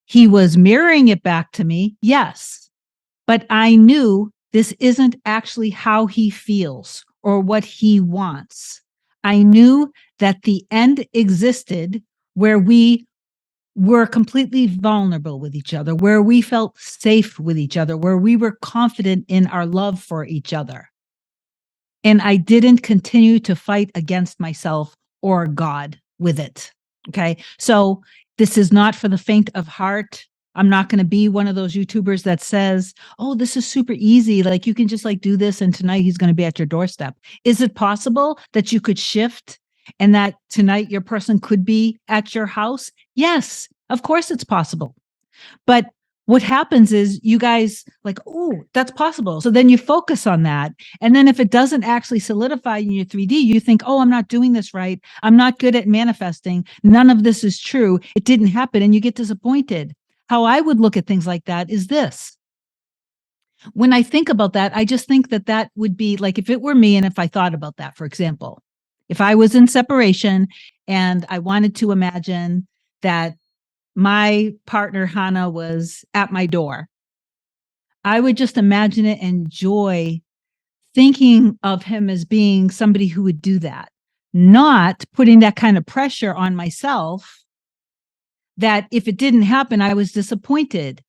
He was mirroring it back to me, yes, but I knew this isn't actually how he feels or what he wants. I knew that the end existed where we were completely vulnerable with each other, where we felt safe with each other, where we were confident in our love for each other. And I didn't continue to fight against myself or God with it. Okay. So this is not for the faint of heart. I'm not going to be one of those YouTubers that says, oh, this is super easy. Like you can just like do this and tonight he's going to be at your doorstep. Is it possible that you could shift and that tonight your person could be at your house? Yes, of course it's possible. But what happens is you guys like, oh, that's possible. So then you focus on that. And then if it doesn't actually solidify in your 3D, you think, oh, I'm not doing this right. I'm not good at manifesting. None of this is true. It didn't happen. And you get disappointed. How I would look at things like that is this. When I think about that, I just think that that would be like, if it were me and if I thought about that, for example, if I was in separation and I wanted to imagine that my partner, Hannah, was at my door, I would just imagine it and enjoy thinking of him as being somebody who would do that, not putting that kind of pressure on myself that if it didn't happen, I was disappointed.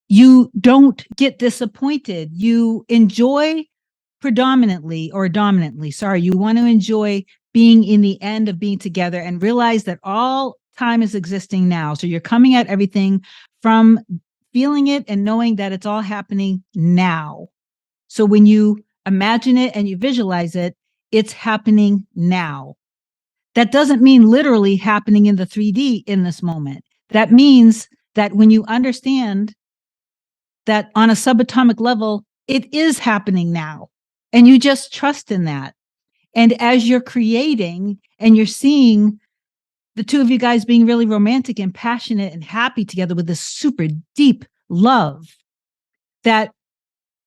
You don't get disappointed. You enjoy predominantly or dominantly, sorry, you want to enjoy being in the end of being together and realize that all time is existing now. So you're coming at everything from feeling it and knowing that it's all happening now. So when you imagine it and you visualize it, it's happening now. That doesn't mean literally happening in the 3D in this moment. That means that when you understand that on a subatomic level, it is happening now. And you just trust in that. And as you're creating and you're seeing the two of you guys being really romantic and passionate and happy together with this super deep love, that,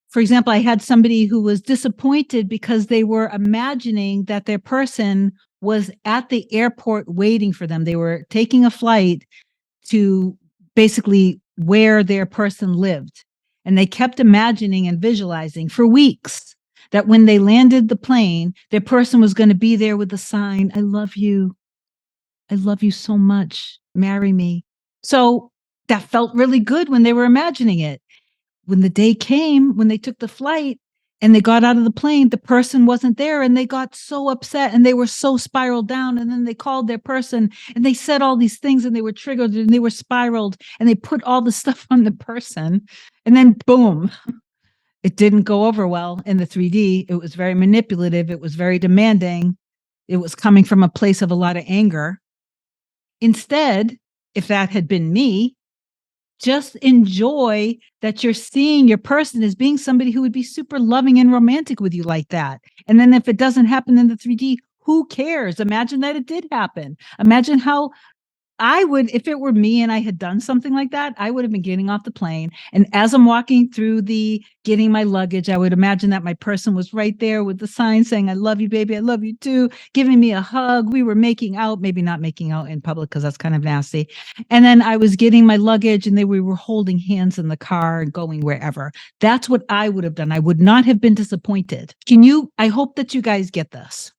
for example, I had somebody who was disappointed because they were imagining that their person was at the airport waiting for them. They were taking a flight to basically where their person lived. And they kept imagining and visualizing for weeks that when they landed the plane, their person was going to be there with the sign, I love you. I love you so much. Marry me. So that felt really good when they were imagining it. When the day came, when they took the flight and they got out of the plane, the person wasn't there and they got so upset and they were so spiraled down. And then they called their person and they said all these things and they were triggered and they were spiraled and they put all the stuff on the person. And then boom, it didn't go over well in the 3D. It was very manipulative. It was very demanding. It was coming from a place of a lot of anger. Instead, if that had been me, just enjoy that you're seeing your person as being somebody who would be super loving and romantic with you like that. And then if it doesn't happen in the 3D, who cares? Imagine that it did happen. Imagine how I would, if it were me and I had done something like that, I would have been getting off the plane. And as I'm walking through getting my luggage, I would imagine that my person was right there with the sign saying, I love you, baby. I love you too. Giving me a hug. We were making out, maybe not making out in public because that's kind of nasty. And then I was getting my luggage and we were holding hands in the car and going wherever. That's what I would have done. I would not have been disappointed. I hope that you guys get this.